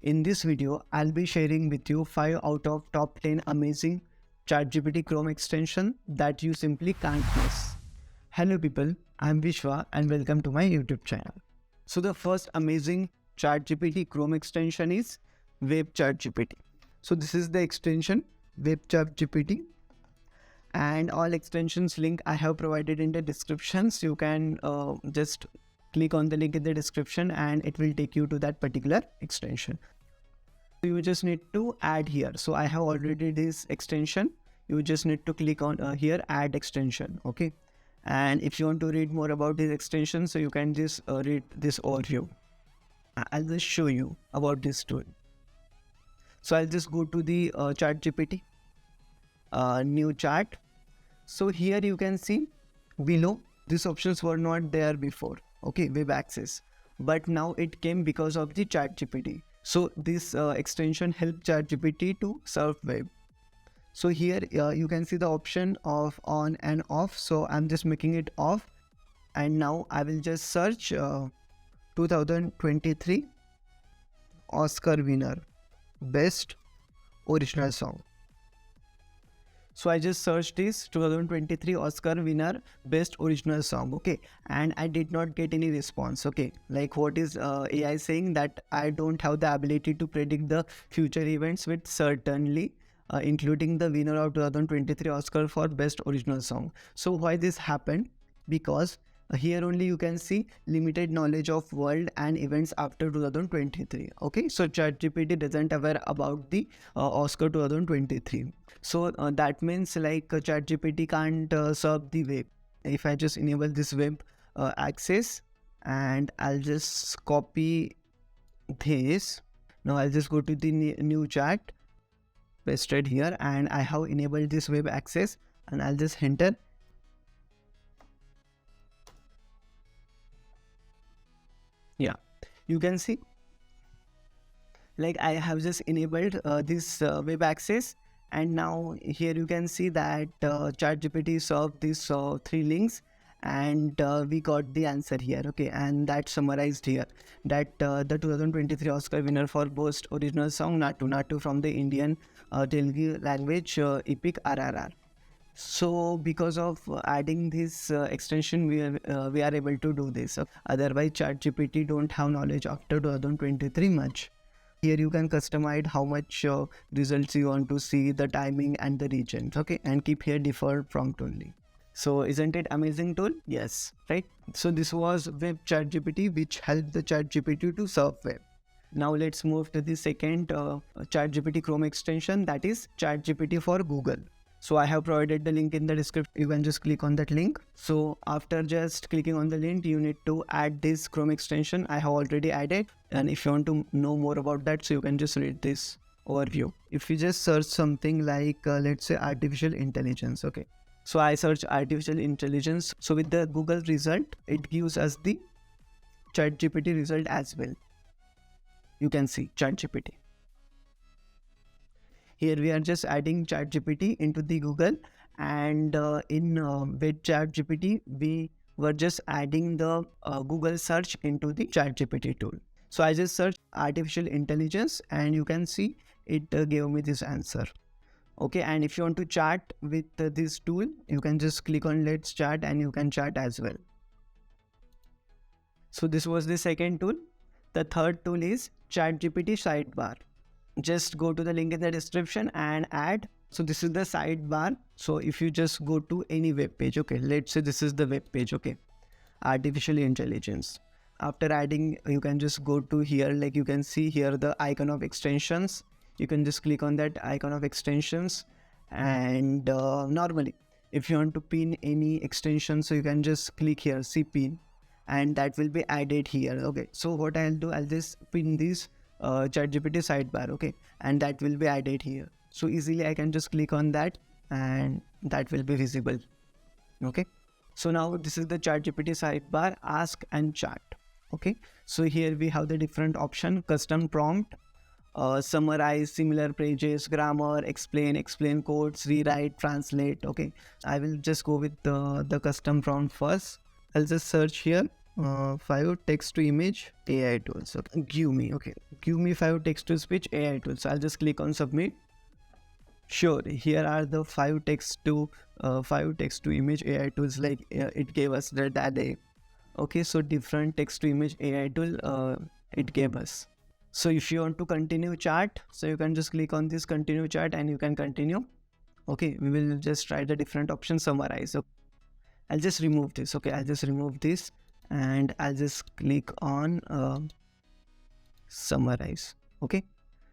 In this video, I'll be sharing with you 5 out of top 10 amazing ChatGPT Chrome extension that you simply can't miss. Hello people, I'm Vishwa and welcome to my YouTube channel. So the first amazing ChatGPT Chrome extension is WebChatGPT. So this is the extension WebChatGPT, and all extensions link I have provided in the description. So you can just click on the link in the description and it will take you to that particular extension. So you just need to add here. So I have already this extension. You just need to click on here, add extension. Okay. And if you want to read more about this extension, so you can just read this overview. I'll just show you about this tool. So I'll just go to the ChatGPT, new chat. So here you can see below, these options were not there before. Okay, web access, but now it came because of the ChatGPT. So this extension helps ChatGPT to serve web. So here you can see the option of on and off. So I'm just making it off, and now I will just search 2023 Oscar winner best original song. So I just searched this 2023 Oscar winner best original song. Okay, and I did not get any response. Okay, like what is AI saying? That I don't have the ability to predict the future events with certainty, including the winner of 2023 Oscar for best original song. So why this happened? Because here only you can see limited knowledge of world and events after 2023. Okay, so ChatGPT doesn't aware about the Oscar 2023. So that means like ChatGPT can't serve the web. If I just enable this web access, and I'll just copy this. Now I'll just go to the new chat, pasted here, and I have enabled this web access, and I'll just enter. Yeah, you can see like I have just enabled this web access, and now here you can see that ChatGPT served these 3 links, and we got the answer here. Okay, and that summarized here that the 2023 Oscar winner for best original song Natu Natu from the Indian Telugu language epic RRR. So because of adding this extension, we are able to do this. Otherwise ChatGPT don't have knowledge after 2023 much. Here you can customize how much results you want to see, the timing and the regions. Okay, and keep here default prompt only. So isn't it amazing tool? Yes, right? So this was WebChatGPT, which helped the ChatGPT to serve web. Now let's move to the second ChatGPT Chrome extension, that is ChatGPT for Google. So I have provided the link in the description. You can just click on that link. So after just clicking on the link, you need to add this Chrome extension. I have already added. And if you want to know more about that, so you can just read this overview. If you just search something like, let's say artificial intelligence. Okay. So I search artificial intelligence. So with the Google result, it gives us the ChatGPT result as well. You can see ChatGPT. Here we are just adding ChatGPT into the Google, and in WebChatGPT we were just adding the Google search into the ChatGPT tool. So I just searched artificial intelligence, and you can see it gave me this answer. Okay, and if you want to chat with this tool, you can just click on let's chat and you can chat as well. So this was the second tool. The third tool is ChatGPT Sidebar. Just go to the link in the description and add. So this is the sidebar. So if you just go to any web page, okay, let's say this is the web page, okay, artificial intelligence. After adding, you can just go to here, like you can see here the icon of extensions. You can just click on that icon of extensions, and normally if you want to pin any extension, so you can just click here, see pin, and that will be added here. Okay, so what I'll do, I'll just pin this ChatGPT sidebar, okay, and that will be added here. So easily I can just click on that and that will be visible. Okay, so now this is the ChatGPT sidebar, ask and chat. Okay, so here we have the different option: custom prompt, summarize similar pages, grammar, explain codes, rewrite, translate. Okay, I will just go with the custom prompt first. I'll just search here 5 text to image AI tools. Okay. Give me 5 text to speech AI tools. So I'll just click on submit. Sure, here are the 5 text to image AI tools, like it gave us that day. Okay, so different text to image AI tool it gave us. So if you want to continue chat, so you can just click on this continue chat and you can continue. Okay, we will just try the different options, summarize. Okay. I'll just remove this. Okay, I'll just remove this and I'll just click on summarize. Okay,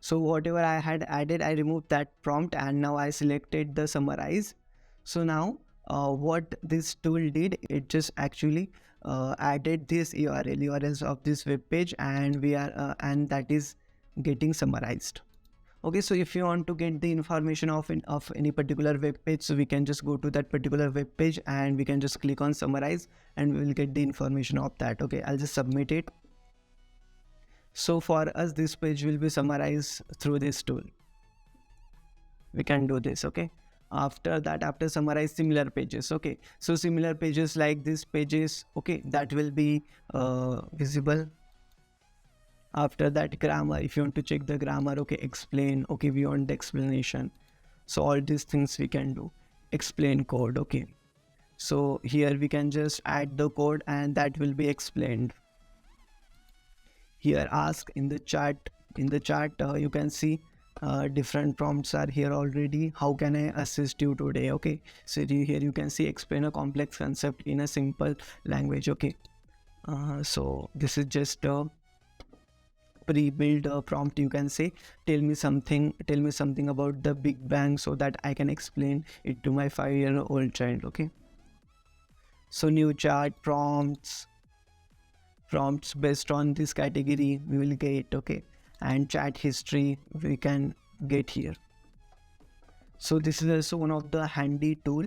so whatever I had added, I removed that prompt and now I selected the summarize. So now what this tool did, it just actually added this URLs of this web page, and we are and that is getting summarized. Okay, so if you want to get the information of any particular web page, so we can just go to that particular web page and we can just click on summarize and we will get the information of that. Okay, I'll just submit it. So for us, this page will be summarized through this tool. We can do this. Okay, after that, after summarize, similar pages. Okay, so similar pages like these pages, okay, that will be visible. After that, grammar, if you want to check the grammar, okay, explain, okay, we want the explanation. So all these things we can do. Explain code. Okay, so here we can just add the code and that will be explained. Here ask in the chat, you can see different prompts are here already. How can I assist you today? Okay, so here you can see explain a complex concept in a simple language. Okay, so this is just a pre-built prompt, you can say. Tell me something about the Big Bang so that I can explain it to my 5-year-old child. Okay, so new chat prompts based on this category we will get. Okay, and chat history we can get here. So this is also one of the handy tool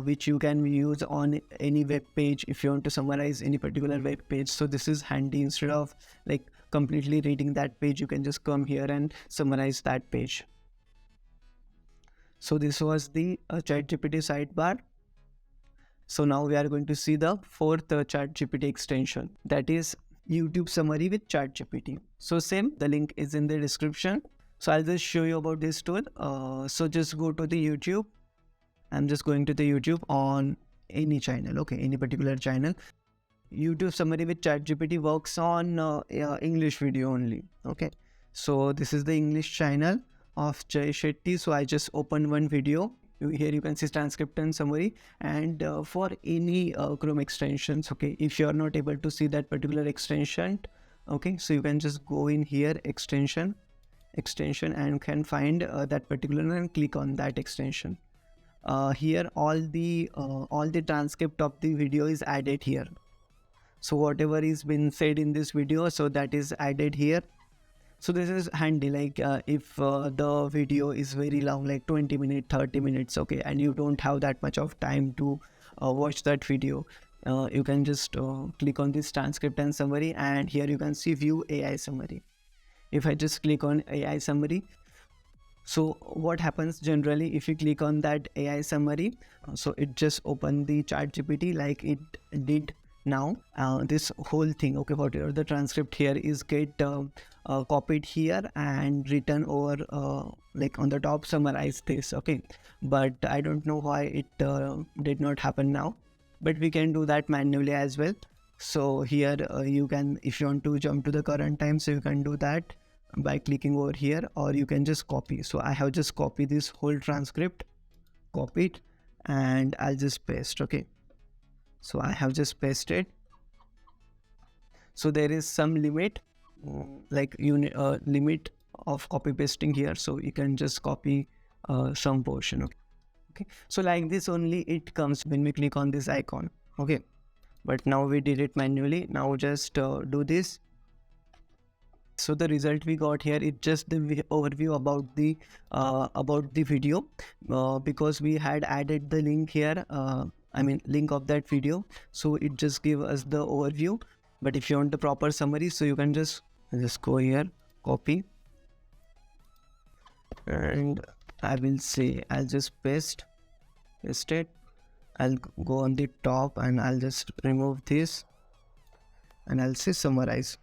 which you can use on any web page if you want to summarize any particular web page. So this is handy. Instead of like completely reading that page, you can just come here and summarize that page. So this was the ChatGPT sidebar. So now we are going to see the fourth ChatGPT extension, that is YouTube summary with ChatGPT. So same, the link is in the description. So I'll just show you about this tool. So just go to the YouTube. I'm just going to the YouTube on any channel. Okay, any particular channel. YouTube summary with ChatGPT works on English video only. Okay, so this is the English channel of Jay Shetty. So I just opened one video. Here you can see transcript and summary, and for any Chrome extensions. Okay, if you are not able to see that particular extension, okay, so you can just go in here, extension, and can find that particular and click on that extension. Here all the transcript of the video is added here. So whatever is been said in this video, so that is added here. So this is handy, like if the video is very long, like 20 minutes, 30 minutes, okay, and you don't have that much of time to watch that video, you can just click on this transcript and summary, and here you can see view AI summary. If I just click on AI summary, so what happens generally if you click on that AI summary, so it just open the ChatGPT like it did now. This whole thing, okay, whatever the transcript here is get copied here and written over like on the top, summarize this. Okay, but I don't know why it did not happen now, but we can do that manually as well. So here you can, if you want to jump to the current time, so you can do that by clicking over here, or you can just copy. So I have just copied this whole transcript, copied, and I'll just paste. Okay, so I have just pasted. So there is some limit, like limit of copy pasting here, so you can just copy some portion. Okay, so like this only it comes when we click on this icon. Okay, but now we did it manually. Now just do this. So the result we got here is just the overview about the video, because we had added the link here, link of that video, so it just give us the overview. But if you want the proper summary, so you can just go here, copy, and I will say I'll just paste it. I'll go on the top and I'll just remove this. and I'll say summarize.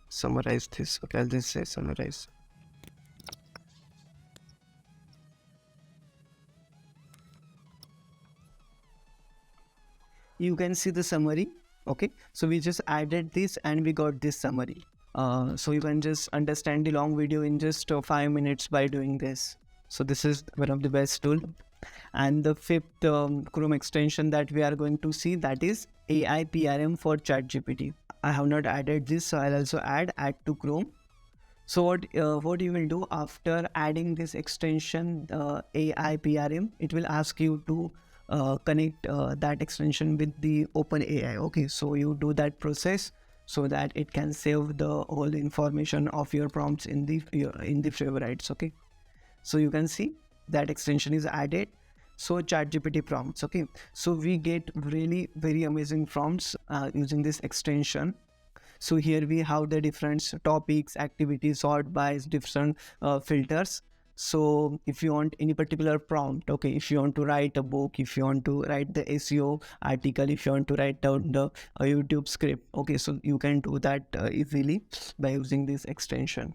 Summarize this. Okay, I'll just say summarize. You can see the summary. Okay, so we just added this and we got this summary. So you can just understand the long video in just 5 minutes by doing this. So this is one of the best tool. And the fifth Chrome extension that we are going to see, that is AIPRM for ChatGPT. I have not added this, so I'll also add to Chrome. So what you will do after adding this extension, AIPRM, it will ask you to connect that extension with the OpenAI. Okay, so you do that process so that it can save the whole information of your prompts in the favorites. Okay, so you can see that extension is added. So ChatGPT prompts. Okay, so we get really very amazing prompts using this extension. So here we have the different topics, activities, sort by different filters. So if you want any particular prompt, okay, if you want to write a book, if you want to write the SEO article, if you want to write down the YouTube script, okay, so you can do that easily by using this extension.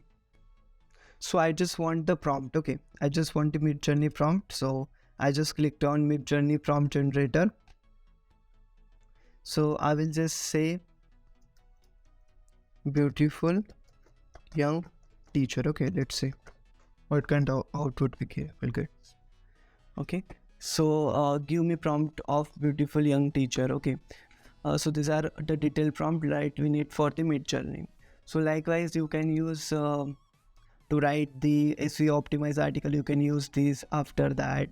So I just want the prompt. Okay, I just want the Midjourney prompt. So I just clicked on Midjourney prompt generator. So I will just say beautiful young teacher. Okay, let's see what kind of output we will get. Okay, so give me prompt of beautiful young teacher. Okay, so these are the detailed prompt right we need for the Midjourney. So likewise you can use to write the SEO optimized article, you can use these. After that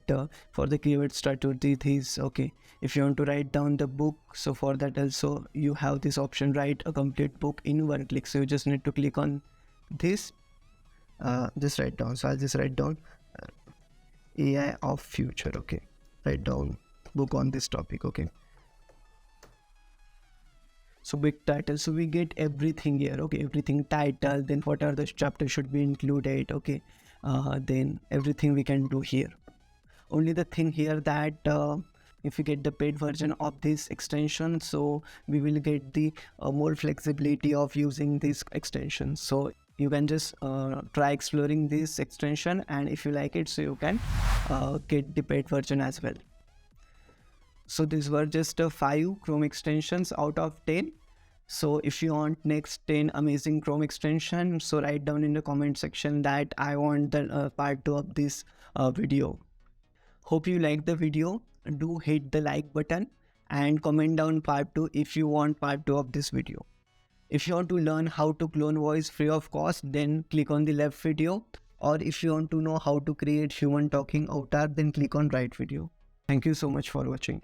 for the keyword strategy, these. Okay, if you want to write down the book, so for that also you have this option, write a complete book in one click. So you just need to click on this, just write down. So I'll just write down AI of future. Okay, write down book on this topic. Okay, so big title, so we get everything here. Okay, everything, title, then what are the chapters should be included. Okay, then everything we can do here. Only the thing here that if you get the paid version of this extension, so we will get the more flexibility of using this extension. So you can just try exploring this extension, and if you like it, so you can get the paid version as well. So these were just 5 Chrome extensions out of 10. So if you want next 10 amazing Chrome extension, so write down in the comment section that I want the part 2 of this video. Hope you liked the video. Do hit the like button and comment down part 2 if you want part 2 of this video. If you want to learn how to clone voice free of cost, then click on the left video. Or if you want to know how to create human talking avatar, then click on right video. Thank you so much for watching.